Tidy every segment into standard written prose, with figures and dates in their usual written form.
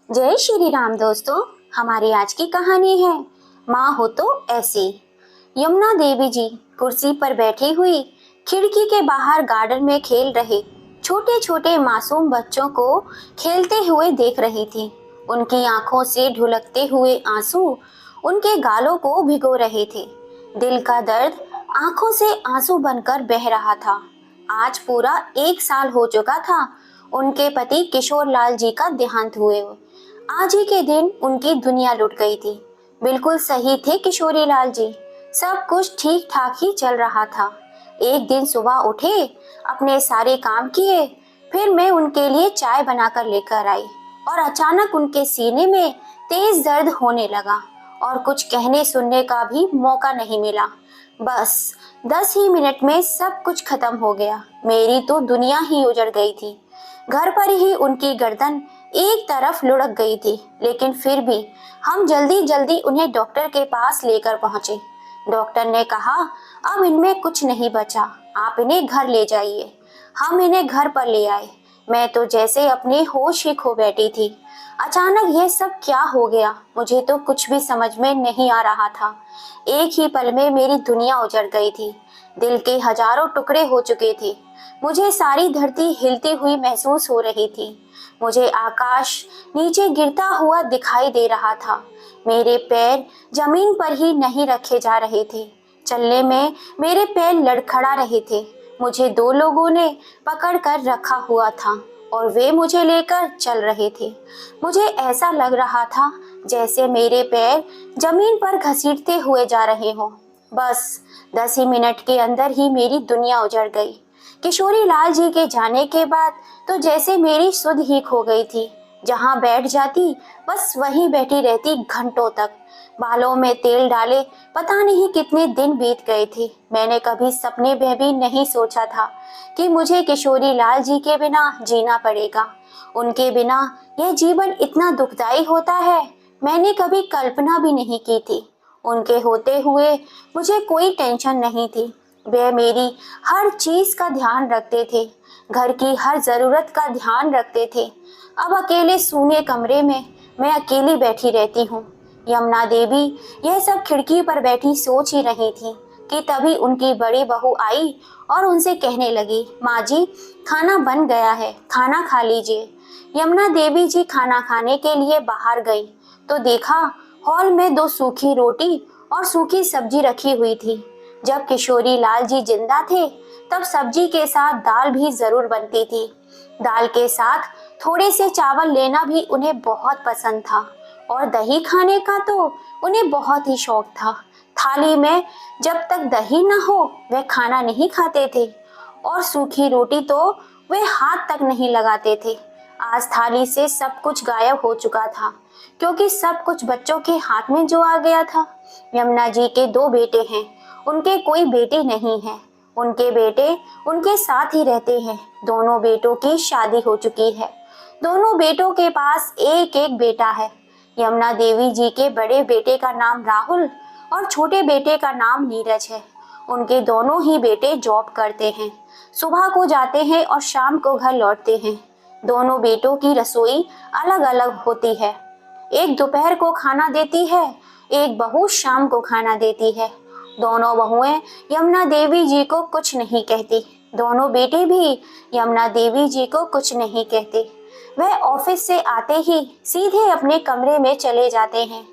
जय श्री राम दोस्तों। हमारी आज की कहानी है माँ हो तो ऐसी। यमुना देवी जी कुर्सी पर बैठी हुई खिड़की के बाहर गार्डन में खेल रहे छोटे छोटे मासूम बच्चों को खेलते हुए देख रही थी। उनकी आंखों से ढुलकते हुए आंसू उनके गालों को भिगो रहे थे। दिल का दर्द आंखों से आंसू बनकर बह रहा था। आज पूरा 1 साल हो चुका था उनके पति किशोर लाल जी का देहांत हुए। आज ही के दिन उनकी दुनिया लुट गई थी। बिल्कुल सही थे किशोरी लाल जी। सब कुछ ठीक ठाक ही चल रहा था। एक दिन सुबह उठे, अपने सारे काम किए, फिर मैं उनके लिए चाय बनाकर लेकर आई और अचानक उनके सीने में तेज दर्द होने लगा और कुछ कहने सुनने का भी मौका नहीं मिला। बस 10 ही मिनट में सब कुछ खत्म हो गया। मेरी तो दुनिया ही उजड़ गई थी। घर पर ही उनकी गर्दन एक तरफ लुढ़क गई थी, लेकिन फिर भी हम जल्दी जल्दी उन्हें डॉक्टर के पास लेकर पहुंचे। डॉक्टर ने कहा अब इनमें कुछ नहीं बचा, आप इन्हें घर ले जाइए। हम इन्हें घर पर ले आए। मैं तो जैसे अपने होश ही खो बैठी थी। अचानक यह सब क्या हो गया, मुझे तो कुछ भी समझ में नहीं आ रहा था। एक ही पल में मेरी दुनिया उजड़ गई थी। दिल के हजारों टुकड़े हो चुके थे। मुझे सारी धरती हिलती हुई महसूस हो रही थी। मुझे आकाश नीचे गिरता हुआ दिखाई दे रहा था। मेरे पैर जमीन पर ही नहीं रखे जा रहे थे। चलने में मेरे पैर लड़खड़ा रहे थे। मुझे 2 लोगों ने पकड़ कर रखा हुआ था और वे मुझे लेकर चल रहे थे। मुझे ऐसा लग रहा था जैसे मेरे पैर जमीन पर घसीटते हुए जा रहे हों। बस 10 ही मिनट के अंदर ही मेरी दुनिया उजड़ गई। किशोरी लाल जी के जाने के बाद तो जैसे मेरी सुध ही खो गई थी। जहां बैठ जाती बस वहीं बैठी रहती घंटों तक। बालों में तेल डाले पता नहीं कितने दिन बीत गए थे। मैंने कभी सपने में भी नहीं सोचा था कि मुझे किशोरी लाल जी के बिना जीना पड़ेगा। उनके बिना यह जीवन इतना दुखदाई होता है, मैंने कभी कल्पना भी नहीं की थी। उनके होते हुए मुझे कोई टेंशन नहीं थी। वे मेरी हर चीज का ध्यान रखते थे, घर की हर जरूरत का ध्यान रखते थे। अब अकेले सूने कमरे में मैं अकेली बैठी रहती हूँ। यमुना देवी यह सब खिड़की पर बैठी सोच ही रही थी कि तभी उनकी बड़ी बहू आई और उनसे कहने लगी, माँ जी खाना बन गया है, खाना खा लीजिए। यमुना देवी जी खाना खाने के लिए बाहर गई तो देखा हॉल में 2 सूखी रोटी और सूखी सब्जी रखी हुई थी। जब किशोरी लाल जी जिंदा थे तब सब्जी के साथ दाल भी जरूर बनती थी। दाल के साथ थोड़े से चावल लेना भी उन्हें बहुत पसंद था और दही खाने का तो उन्हें बहुत ही शौक था। थाली में जब तक दही न हो वह खाना नहीं खाते थे और सूखी रोटी तो वे हाथ तक नहीं लगाते थे। आज थाली से सब कुछ गायब हो चुका था क्योंकि सब कुछ बच्चों के हाथ में जो आ गया था। यमुना जी के 2 बेटे हैं, उनके कोई बेटी नहीं है। उनके बेटे उनके साथ ही रहते हैं। दोनों बेटों की शादी हो चुकी है। दोनों बेटों के पास एक एक बेटा है। यमुना देवी जी के बड़े बेटे का नाम राहुल और छोटे बेटे का नाम नीरज है। उनके दोनों ही बेटे जॉब करते हैं। सुबह को जाते हैं और शाम को घर लौटते हैं। दोनों बेटों की रसोई अलग अलग होती है। एक दोपहर को खाना देती है, एक बहू शाम को खाना देती है। दोनों बहुएं यमुना देवी जी को कुछ नहीं कहती। दोनों बेटे भी यमुना देवी जी को कुछ नहीं कहते। वह ऑफिस से आते ही सीधे अपने कमरे में चले जाते हैं।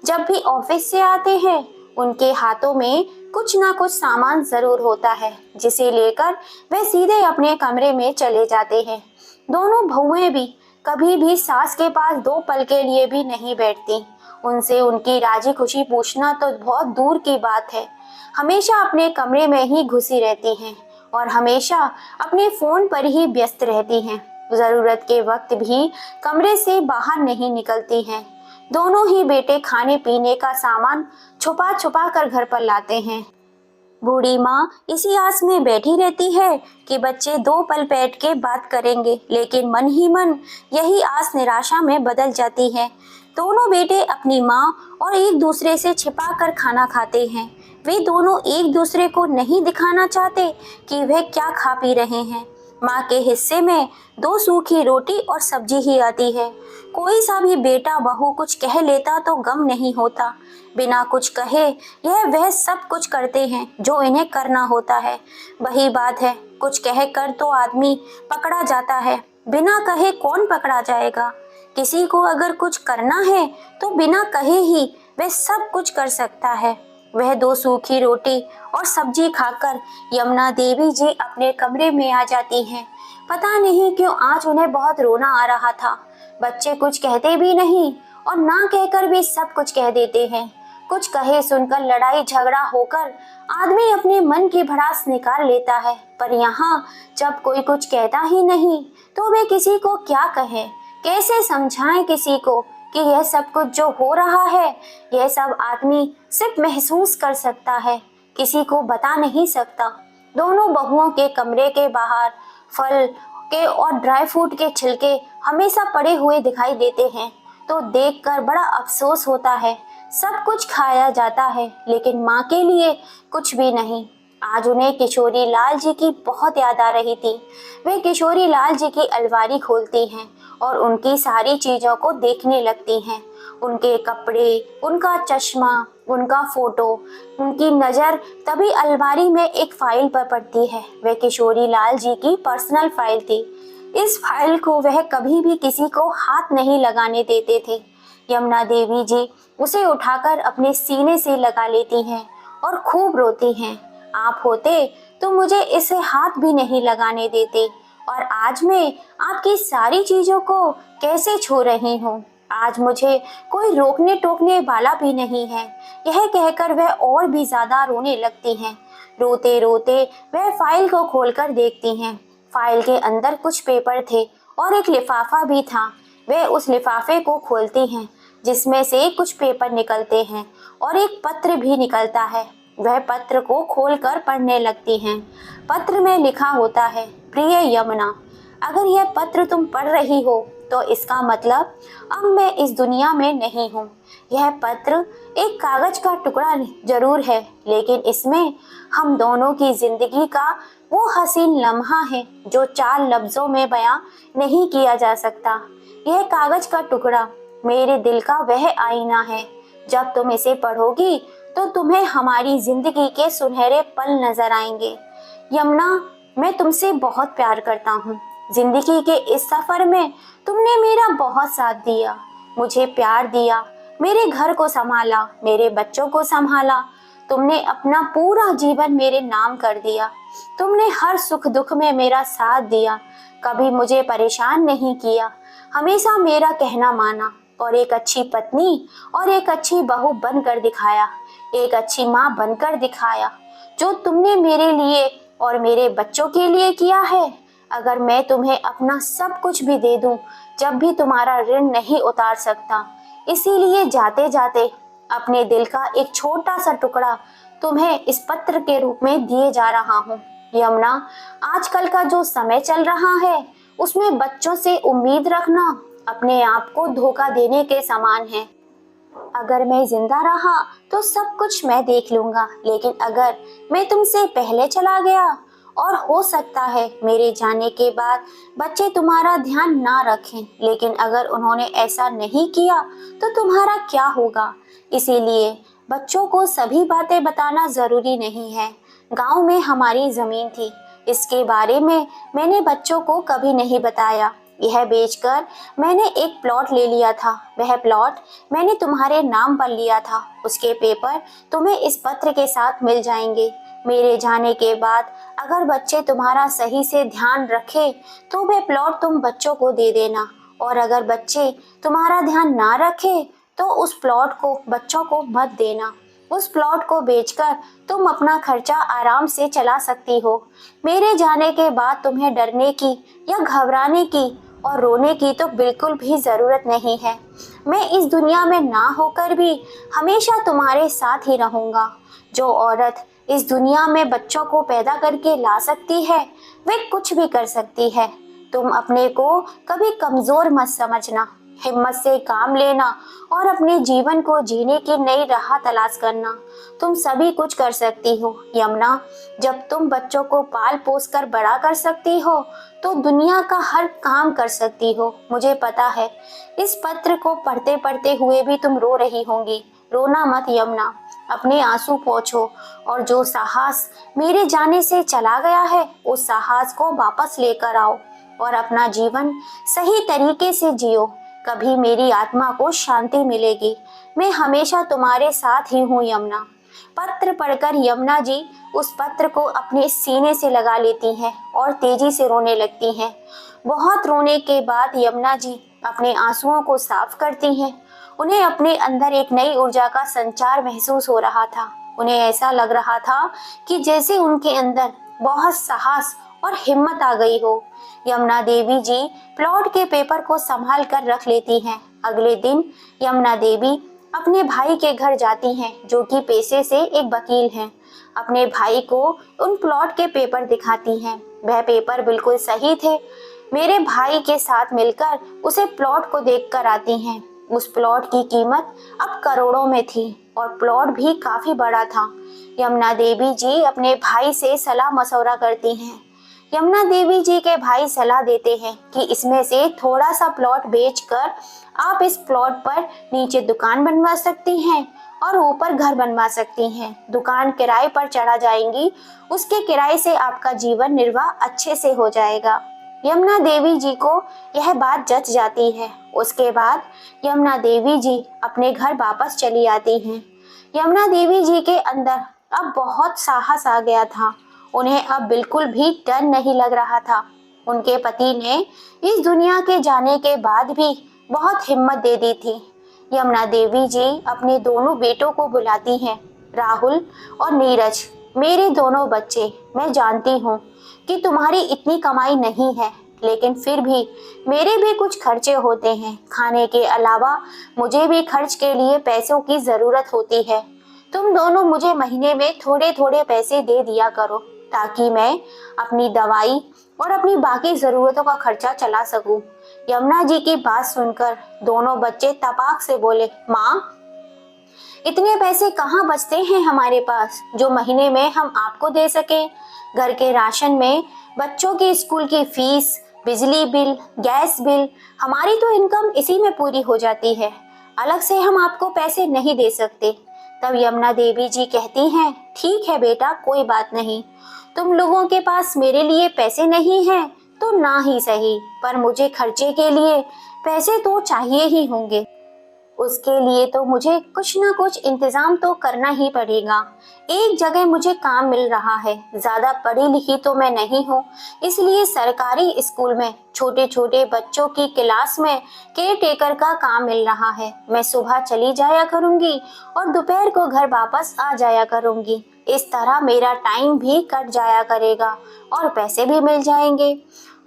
जब भी ऑफिस से आते हैं उनके हाथों में कुछ ना कुछ सामान जरूर होता है जिसे लेकर वे सीधे अपने कमरे में चले जाते हैं। दोनों बहुएं भी कभी भी सास के पास 2 पल के लिए भी नहीं बैठती। उनसे उनकी राजी खुशी पूछना तो बहुत दूर की बात है। हमेशा अपने कमरे में ही घुसी रहती हैं और हमेशा अपने फोन पर ही व्यस्त रहती हैं। जरूरत के वक्त भी कमरे से बाहर नहीं निकलती हैं। दोनों ही बेटे खाने पीने का सामान छुपा छुपा कर घर पर लाते हैं। बूढ़ी माँ इसी आस में बैठी रहती है कि बच्चे 2 पल बैठ के बात करेंगे, लेकिन मन ही मन यही आस निराशा में बदल जाती है। दोनों बेटे अपनी माँ और एक दूसरे से छिपा कर खाना खाते हैं। वे दोनों एक दूसरे को नहीं दिखाना चाहते कि वह क्या खा पी रहे हैं। माँ के हिस्से में 2 सूखी रोटी और सब्जी ही आती है। कोई सा भी बेटा बहू कुछ कह लेता तो गम नहीं होता। बिना कुछ कहे यह वह सब कुछ करते हैं जो इन्हें करना होता है। वही बात है, कुछ कह कर तो आदमी पकड़ा जाता है, बिना कहे कौन पकड़ा जाएगा। किसी को अगर कुछ करना है तो बिना कहे ही वह सब कुछ कर सकता है। वह 2 सूखी रोटी और सब्जी खाकर यमुना देवी जी अपने कमरे में आ जाती हैं। पता नहीं क्यों आज उन्हें बहुत रोना आ रहा था। बच्चे कुछ कहते भी नहीं और ना कहकर भी सब कुछ कह देते हैं। कुछ कहे सुनकर लड़ाई झगड़ा होकर आदमी अपने मन की भड़ास निकाल लेता है, पर यहाँ जब कोई कुछ कहता ही नहीं तो वे किसी को क्या कहें, कैसे समझाएं किसी को कि यह सब कुछ जो हो रहा है यह सब आदमी सिर्फ महसूस कर सकता है, किसी को बता नहीं सकता। दोनों बहुओं के कमरे के बाहर फल के और ड्राई फ्रूट के छिलके हमेशा पड़े हुए दिखाई देते हैं, तो देखकर बड़ा अफसोस होता है। सब कुछ खाया जाता है लेकिन माँ के लिए कुछ भी नहीं। आज उन्हें किशोरी लाल जी की बहुत याद आ रही थी। वे किशोरी लाल जी की अलमारी खोलती हैं और उनकी सारी चीज़ों को देखने लगती हैं। उनके कपड़े, उनका चश्मा, उनका फोटो। उनकी नज़र तभी अलमारी में एक फाइल पर पड़ती है। वह किशोरी लाल जी की पर्सनल फाइल थी। इस फाइल को वह कभी भी किसी को हाथ नहीं लगाने देते थे। यमुना देवी जी उसे उठाकर अपने सीने से लगा लेती हैं और खूब रोती हैं। आप होते तो मुझे इसे हाथ भी नहीं लगाने देते, और आज मैं आपकी सारी चीज़ों को कैसे छू रही हूँ। आज मुझे कोई रोकने टोकने वाला भी नहीं है। यह कहकर वह और भी ज़्यादा रोने लगती हैं। रोते रोते वह फाइल को खोलकर देखती हैं। फाइल के अंदर कुछ पेपर थे और एक लिफाफा भी था। वह उस लिफाफे को खोलती हैं जिसमें से कुछ पेपर निकलते हैं और एक पत्र भी निकलता है। वह पत्र को खोलकर पढ़ने लगती हैं। पत्र में लिखा होता है, प्रिय यमुना, अगर यह पत्र तुम पढ़ रही हो तो इसका मतलब अब मैं इस दुनिया में नहीं हूँ। यह पत्र एक कागज का टुकड़ा जरूर है, लेकिन इसमें हम दोनों की जिंदगी का वो हसीन लम्हा है जो 4 लफ्जों में बयां नहीं किया जा सकता। यह कागज का टुकड़ा मेरे दिल का वह आईना है। जब तुम इसे पढ़ोगी तो तुम्हें हमारी जिंदगी के सुनहरे पल नजर आएंगे। यमुना, मैं तुमसे बहुत प्यार करता हूँ। जिंदगी के इस सफर में तुमने मेरा बहुत साथ दिया, मुझे प्यार दिया, मेरे घर को संभाला, मेरे बच्चों को संभाला। तुमने अपना पूरा जीवन मेरे नाम कर दिया। तुमने हर सुख दुख में मेरा साथ दिया, कभी मुझे परेशान नहीं किया, हमेशा मेरा कहना माना और एक अच्छी पत्नी और एक अच्छी बहू बनकर दिखाया, एक अच्छी माँ बनकर दिखाया। जो तुमने मेरे लिए और मेरे बच्चों के लिए किया है, अगर मैं तुम्हें अपना सब कुछ भी दे दूं, जब भी तुम्हारा ऋण नहीं उतार सकता। इसीलिए जाते जाते अपने दिल का एक छोटा सा टुकड़ा तुम्हें इस पत्र के रूप में दिए जा रहा हूँ। यमुना, आजकल का जो समय चल रहा है उसमें बच्चों से उम्मीद रखना अपने आप को धोखा देने के समान है। अगर मैं जिंदा रहा तो सब कुछ मैं देख लूंगा, लेकिन अगर मैं तुमसे पहले चला गया और हो सकता है मेरे जाने के बाद बच्चे तुम्हारा ध्यान ना रखें, लेकिन अगर उन्होंने ऐसा नहीं किया तो तुम्हारा क्या होगा। इसीलिए बच्चों को सभी बातें बताना जरूरी नहीं है। गांव में हमारी जमीन थी, इसके बारे में मैंने बच्चों को कभी नहीं बताया। यह बेचकर मैंने एक प्लॉट ले लिया था। वह प्लॉट मैंने तुम्हारे नाम पर लिया था। उसके पेपर तुम्हें इस पत्र के साथ मिल जाएंगे। मेरे जाने के बाद अगर बच्चे तुम्हारा सही से ध्यान रखें तो वह प्लॉट तुम बच्चों को दे देना, और अगर बच्चे तुम्हारा ध्यान ना रखें तो उस प्लॉट को बच्चों को मत देना। उस प्लॉट को बेचकर तुम अपना खर्चा आराम से चला सकती हो। मेरे जाने के बाद तुम्हें डरने की या घबराने की और रोने की तो बिल्कुल भी ज़रूरत नहीं है। मैं इस दुनिया में ना होकर भी हमेशा तुम्हारे साथ ही रहूँगा। जो औरत इस दुनिया में बच्चों को पैदा करके ला सकती है वे कुछ भी कर सकती है। तुम अपने को कभी कमज़ोर मत समझना। हिम्मत से काम लेना और अपने जीवन को जीने की नई राह तलाश करना। तुम सभी कुछ कर सकती हो यमुना। जब तुम बच्चों को पाल पोस कर बड़ा कर सकती हो तो दुनिया का हर काम कर सकती हो। मुझे पता है इस पत्र को पढ़ते पढ़ते हुए भी तुम रो रही होंगी। रोना मत यमुना, अपने आंसू पोंछो और जो साहस मेरे जाने से चला गया है उस साहस को वापस लेकर आओ और अपना जीवन सही तरीके से जियो। कभी मेरी आत्मा को शांति मिलेगी। मैं हमेशा तुम्हारे साथ ही हूँ यमुना। पत्र पढ़कर यमुना जी उस पत्र को अपने सीने से लगा लेती हैं और तेजी से रोने लगती हैं। बहुत रोने के बाद यमुना जी अपने आंसुओं को साफ करती हैं। उन्हें अपने अंदर एक नई ऊर्जा का संचार महसूस हो रहा था। उन्हें ऐसा लग रहा था कि जैसे उनके अंदर बहुत साहस और हिम्मत आ गई हो। यमुना देवी जी प्लॉट के पेपर को संभाल कर रख लेती हैं। अगले दिन यमुना देवी अपने भाई के घर जाती हैं जो कि पेशे से एक वकील हैं। अपने भाई को उन प्लॉट के पेपर दिखाती हैं। वह पेपर बिल्कुल सही थे। मेरे भाई के साथ मिलकर उसे प्लॉट को देख कर आती हैं। उस प्लॉट की कीमत अब करोड़ों में थी और प्लॉट भी काफी बड़ा था। यमुना देवी जी अपने भाई से सलाह मशवरा करती हैं। यमुना देवी जी के भाई सलाह देते हैं कि इसमें से थोड़ा सा प्लॉट बेचकर आप इस प्लॉट पर नीचे दुकान बनवा सकती हैं और ऊपर घर बनवा सकती हैं। दुकान किराए पर चढ़ा जाएंगी, उसके किराए से आपका जीवन निर्वाह अच्छे से हो जाएगा। यमुना देवी जी को यह बात जच जाती है। उसके बाद यमुना देवी जी अपने घर वापस चली आती हैं। यमुना देवी जी के अंदर अब बहुत साहस आ गया था। उन्हें अब बिल्कुल भी डर नहीं लग रहा था। उनके पति ने इस दुनिया के जाने के बाद भी बहुत हिम्मत दे दी थी। यमुना देवी जी अपने दोनों बेटों को बुलाती हैं। राहुल और नीरज, मेरे दोनों बच्चे, मैं जानती हूँ कि तुम्हारी इतनी कमाई नहीं है, लेकिन फिर भी मेरे भी कुछ खर्चे होते हैं। खाने के अलावा मुझे भी खर्च के लिए पैसों की जरूरत होती है। तुम दोनों मुझे महीने में थोड़े थोड़े पैसे दे दिया करो ताकि मैं अपनी दवाई और अपनी बाकी जरूरतों का खर्चा चला सकूं। यमुना जी की बात सुनकर दोनों बच्चे तपाक से बोले, माँ, इतने पैसे कहाँ बचते हैं हमारे पास जो महीने में हम आपको दे सके। घर के राशन में बच्चों की स्कूल की फीस, बिजली बिल, गैस बिल, हमारी तो इनकम इसी में पूरी हो जाती है। अलग से हम आपको पैसे नहीं दे सकते। तब यमुना देवी जी कहती हैं, ठीक है बेटा, कोई बात नहीं। तुम लोगों के पास मेरे लिए पैसे नहीं हैं तो ना ही सही, पर मुझे खर्चे के लिए पैसे तो चाहिए ही होंगे। उसके लिए तो मुझे कुछ ना कुछ इंतजाम तो करना ही पड़ेगा। एक जगह मुझे काम मिल रहा है। ज्यादा पढ़ी लिखी तो मैं नहीं हूँ, इसलिए सरकारी स्कूल में छोटे छोटे बच्चों की क्लास में केयर टेकर का काम मिल रहा है। मैं सुबह चली जाया करूँगी और दोपहर को घर वापस आ जाया करूँगी। इस तरह मेरा टाइम भी कट जाया करेगा और पैसे भी मिल जाएंगे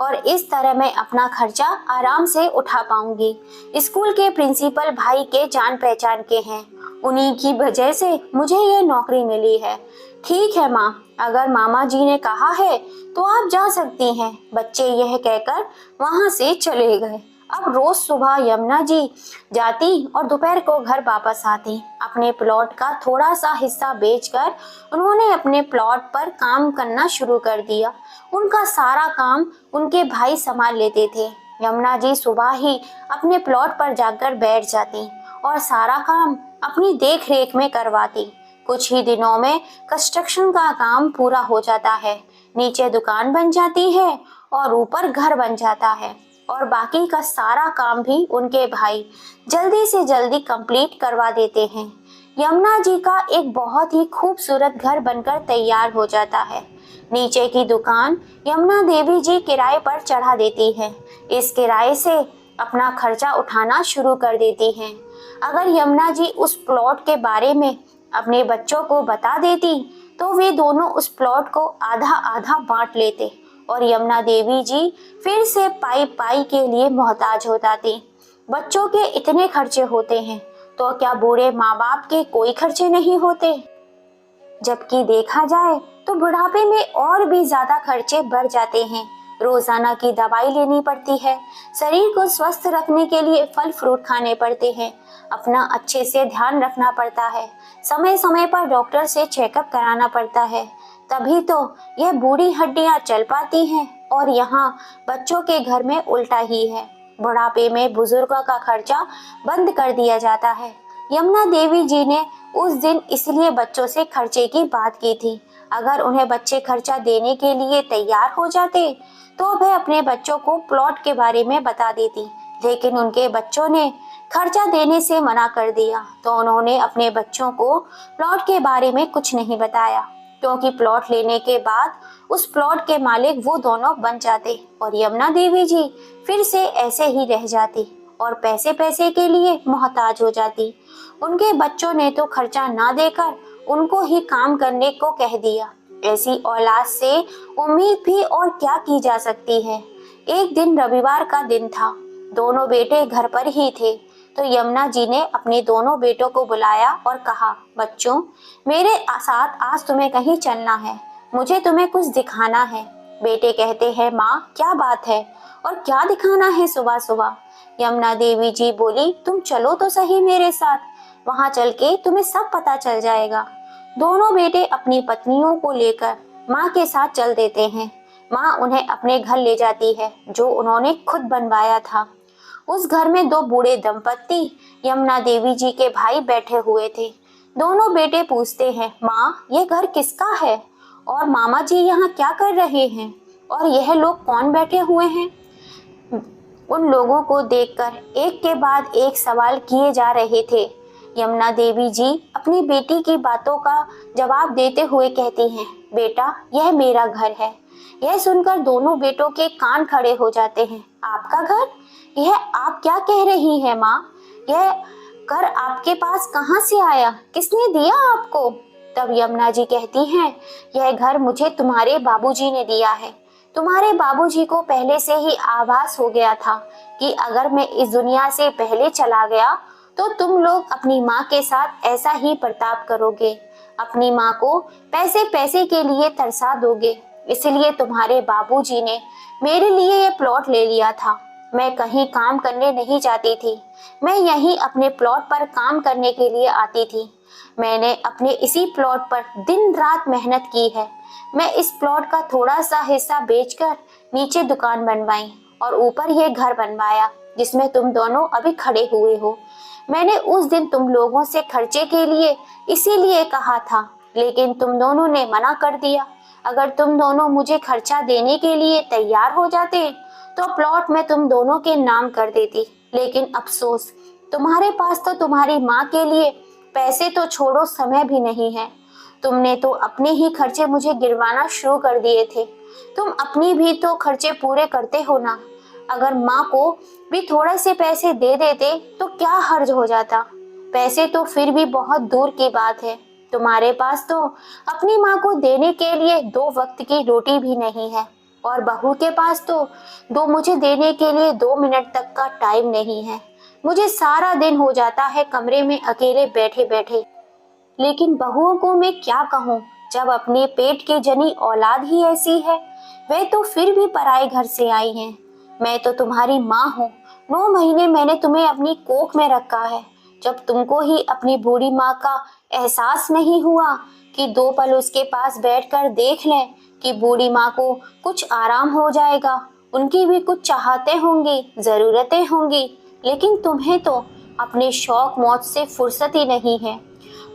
और इस तरह मैं अपना खर्चा आराम से उठा पाऊंगी। स्कूल के प्रिंसिपल भाई के जान पहचान के हैं, उन्हीं की वजह से मुझे ये नौकरी मिली है। ठीक है माँ, अगर मामा जी ने कहा है तो आप जा सकती हैं। बच्चे यह कहकर वहां से चले गए। अब रोज सुबह यमुना जी जाती और दोपहर को घर वापस आती। अपने प्लॉट का थोड़ा सा हिस्सा बेचकर उन्होंने अपने प्लॉट पर काम करना शुरू कर दिया। उनका सारा काम उनके भाई संभाल लेते थे। यमुना जी सुबह ही अपने प्लॉट पर जाकर बैठ जाती और सारा काम अपनी देख रेख में करवाती। कुछ ही दिनों में कंस्ट्रक्शन का काम पूरा हो जाता है। नीचे दुकान बन जाती है और ऊपर घर बन जाता है और बाकी का सारा काम भी उनके भाई जल्दी से जल्दी कंप्लीट करवा देते हैं। यमुना जी का एक बहुत ही खूबसूरत घर बनकर तैयार हो जाता है। नीचे की दुकान यमुना देवी जी किराए पर चढ़ा देती है। इस किराए से अपना खर्चा उठाना शुरू कर देती हैं। अगर यमुना जी उस प्लॉट के बारे में अपने बच्चों को बता देती तो वे दोनों उस प्लॉट को आधा आधा बांट लेते और यमुना देवी जी फिर से पाई पाई के लिए मोहताज हो जाती। बच्चों के इतने खर्चे होते हैं तो क्या बूढ़े माँ बाप के कोई खर्चे नहीं होते? जबकि देखा जाए तो बुढ़ापे में और भी ज्यादा खर्चे बढ़ जाते हैं। रोजाना की दवाई लेनी पड़ती है, शरीर को स्वस्थ रखने के लिए फल फ्रूट खाने पड़ते हैं, अपना अच्छे से ध्यान रखना पड़ता है, समय समय पर डॉक्टर से चेकअप कराना पड़ता है, तभी तो यह बूढ़ी हड्डियां चल पाती हैं। और यहाँ बच्चों के घर में उल्टा ही है, बुढ़ापे में बुजुर्गों का खर्चा बंद कर दिया जाता है। यमुना देवी जी ने उस दिन इसलिए बच्चों से खर्चे की बात की थी। अगर उन्हें बच्चे खर्चा देने के लिए तैयार हो जाते तो वह अपने बच्चों को प्लॉट के बारे में बता देती, लेकिन उनके बच्चों ने खर्चा देने से मना कर दिया, तो उन्होंने अपने बच्चों को प्लॉट के बारे में कुछ नहीं बताया, क्योंकि प्लॉट लेने के बाद उस प्लॉट के मालिक वो दोनों बन जाते और यमुना देवी जी फिर से ऐसे ही रह जाती और पैसे पैसे के लिए मोहताज हो जाती। उनके बच्चों ने तो खर्चा ना देकर उनको ही काम करने को कह दिया। ऐसी औलाद से उम्मीद भी और क्या की जा सकती है। एक दिन रविवार का दिन था, दोनों बेटे घर पर ही थे, तो यमुना जी ने अपने दोनों बेटों को बुलाया और कहा, बच्चों, मेरे साथ आज तुम्हें कहीं चलना है, मुझे तुम्हें कुछ दिखाना है। बेटे कहते हैं, माँ क्या बात है और क्या दिखाना है सुबह सुबह। यमुना देवी जी बोली, तुम चलो तो सही मेरे साथ, वहां चल के तुम्हें सब पता चल जाएगा। दोनों बेटे अपनी पत्नियों को लेकर माँ के साथ चल देते हैं। माँ उन्हें अपने घर ले जाती है, जो उन्होंने खुद बनवाया था। उस घर में दो बूढ़े दंपत्ति यमुना देवी जी के भाई बैठे हुए थे। दोनों बेटे पूछते हैं, माँ ये घर किसका है और मामा जी यहाँ क्या कर रहे हैं और यह लोग कौन बैठे हुए हैं। उन लोगों को देखकर एक के बाद एक सवाल किए जा रहे थे। यमुना देवी जी अपनी बेटी की बातों का जवाब देते हुए कहती हैं, बेटा यह मेरा घर है। यह सुनकर दोनों बेटों के कान खड़े हो जाते हैं। आपका घर? यह आप क्या कह रही हैं माँ? यह घर आपके पास कहाँ से आया? किसने दिया आपको? तब यमुना जी कहती हैं, यह घर मुझे तुम्हारे बाबूजी ने दिया है। तुम्हारे बाबूजी को पहले से ही आभास हो गया था कि अगर मैं इस दुनिया से पहले चला गया तो तुम लोग अपनी माँ के साथ ऐसा ही बर्ताव करोगे, अपनी माँ को पैसे पैसे के लिए तरसा दोगे। इसलिए तुम्हारे बाबूजी ने मेरे लिए ये प्लॉट ले लिया था। मैं कहीं काम करने नहीं जाती थी, मैं यहीं अपने प्लॉट पर काम करने के लिए आती थी। मैंने अपने इसी प्लॉट पर दिन रात मेहनत की है। मैं इस प्लॉट का थोड़ा सा हिस्सा बेचकर नीचे दुकान बनवाई और ऊपर ये घर बनवाया जिसमें तुम दोनों अभी खड़े हुए हो। मैंने उस दिन तुम लोगों से खर्चे के लिए इसीलिए कहा था, लेकिन तुम दोनों ने मना कर दिया। अगर तुम दोनों मुझे खर्चा देने के लिए तैयार हो जाते तो प्लॉट मैं तुम दोनों के नाम कर देती, लेकिन अफसोस तुम्हारे पास तो तुम्हारी माँ के लिए पैसे तो छोड़ो समय भी नहीं है। तुमने तो अपने ही खर्चे मुझे गिरवाना शुरू कर दिए थे। तुम अपनी भी तो खर्चे पूरे करते हो ना। अगर माँ को भी थोड़े से पैसे दे देते तो क्या हर्ज हो जाता। पैसे तो फिर भी बहुत दूर की बात है। तुम्हारे पास तो अपनी माँ को देने के लिए 2 वक्त की रोटी भी नहीं है और बहू के पास तो मुझे देने के लिए 2 मिनट तक का टाइम नहीं है। मुझे सारा दिन हो जाता है कमरे में अकेले बैठे बैठे। लेकिन बहुओं को मैं क्या कहूँ, जब अपने पेट की जनी औलाद ही ऐसी है। वे तो फिर भी पराए घर से आई हैं। मैं तो तुम्हारी माँ हूँ। 9 महीने मैंने तुम्हें अपनी कोख में रखा है। जब तुमको ही अपनी बूढ़ी माँ का एहसास नहीं हुआ कि 2 पल उसके पास बैठकर देख लें कि बूढ़ी माँ को कुछ आराम हो जाएगा, उनकी भी कुछ चाहते होंगी, जरूरतें होंगी, लेकिन तुम्हें तो अपने शौक मौज से फुर्सत ही नहीं है।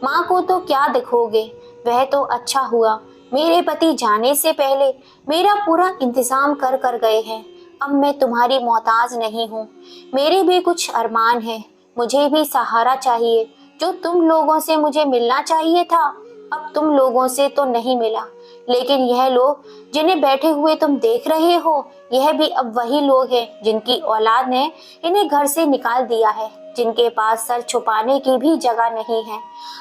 माँ को तो क्या दिखोगे। वह तो अच्छा हुआ मेरे पति जाने से पहले मेरा पूरा इंतजाम कर गए हैं। अब मैं तुम्हारी मोहताज नहीं हूँ। मेरे भी कुछ अरमान हैं, मुझे भी सहारा चाहिए। जो तुम लोगों से मुझे मिलना चाहिए था, अब तुम लोगों से तो नहीं मिला। लेकिन यह लोग जिन्हें बैठे हुए तुम देख रहे हो, यह भी अब वही लोग हैं जिनकी औलाद ने इन्हें घर से निकाल दिया है, जिनके पास सर छुपाने की भी जगह नहीं है।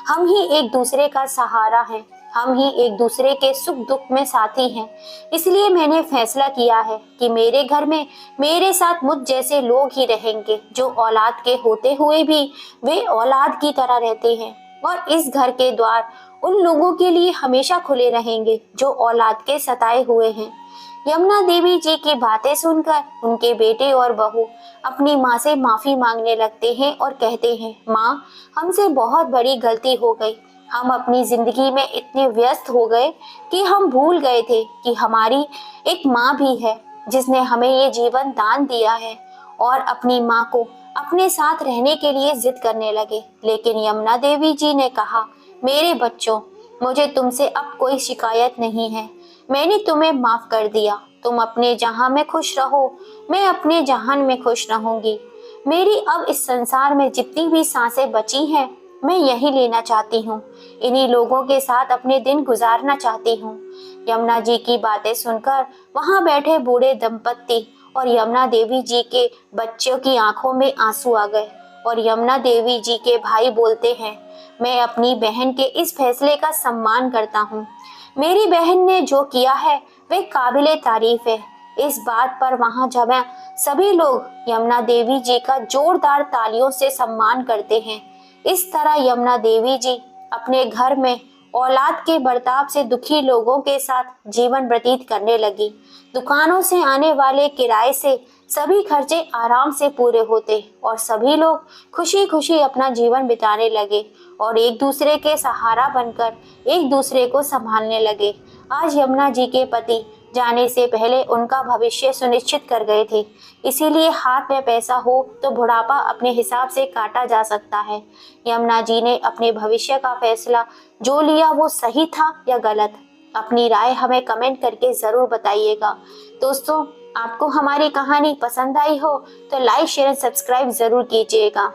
हम ही एक दूसरे का सहारा हैं, हम ही एक दूसरे के सुख दुख में साथी हैं। इसलिए मैंने फैसला किया है कि मेरे घर में मेरे साथ मुझ जैसे लोग ही रहेंगे, जो औलाद के होते हुए भी वे औलाद की तरह रहते हैं। और इस घर के द्वार उन लोगों के लिए हमेशा खुले रहेंगे जो औलाद के सताए हुए हैं। यमुना देवी जी की बातें सुनकर उनके बेटे और बहू अपनी माँ से माफी मांगने लगते हैं और कहते हैं, माँ, हमसे बहुत बड़ी गलती हो गई। हम अपनी जिंदगी में इतने व्यस्त हो गए कि हम भूल गए थे कि हमारी एक माँ भी है जिसने हमें ये जीवन दान दिया है। और अपनी माँ को अपने साथ रहने के लिए जिद करने लगे। लेकिन यमुना देवी जी ने कहा, मेरे बच्चों, मुझे तुमसे अब कोई शिकायत नहीं है। मैंने तुम्हें माफ कर दिया। तुम अपने जहां में खुश रहो, मैं अपने जहान में खुश रहूंगी। मेरी अब इस संसार में जितनी भी सांसें बची हैं, मैं यही लेना चाहती हूँ। इन्हीं लोगों के साथ अपने दिन गुजारना चाहती हूँ। यमुना जी की बातें सुनकर वहां बैठे बूढ़े दंपत्ति और यमुना देवी जी के बच्चों की आंखों में आंसू आ गए। और यमुना देवी जी के भाई बोलते हैं, मैं अपनी बहन के इस फैसले का सम्मान करता हूँ। मेरी बहन ने जो किया है वह काबिले तारीफ है। इस बात पर वहां जमा सभी लोग यमुना देवी जी का जोरदार तालियों से सम्मान करते हैं। इस तरह यमुना देवी जी अपने घर में औलाद के बर्ताव से दुखी लोगों के साथ जीवन व्यतीत करने लगी। दुकानों से आने वाले किराए से सभी खर्चे आराम से पूरे होते और सभी लोग खुशी खुशी अपना जीवन बिताने लगे और एक दूसरे के सहारा बनकर एक दूसरे को संभालने लगे। आज यमुना जी के पति जाने से पहले उनका भविष्य सुनिश्चित कर गए थे। इसीलिए हाथ में पैसा हो तो बुढ़ापा अपने हिसाब से काटा जा सकता है। यमुना जी ने अपने भविष्य का फैसला जो लिया वो सही था या गलत, अपनी राय हमें कमेंट करके जरूर बताइएगा। दोस्तों, आपको हमारी कहानी पसंद आई हो तो लाइक, शेयर, सब्सक्राइब जरूर कीजिएगा।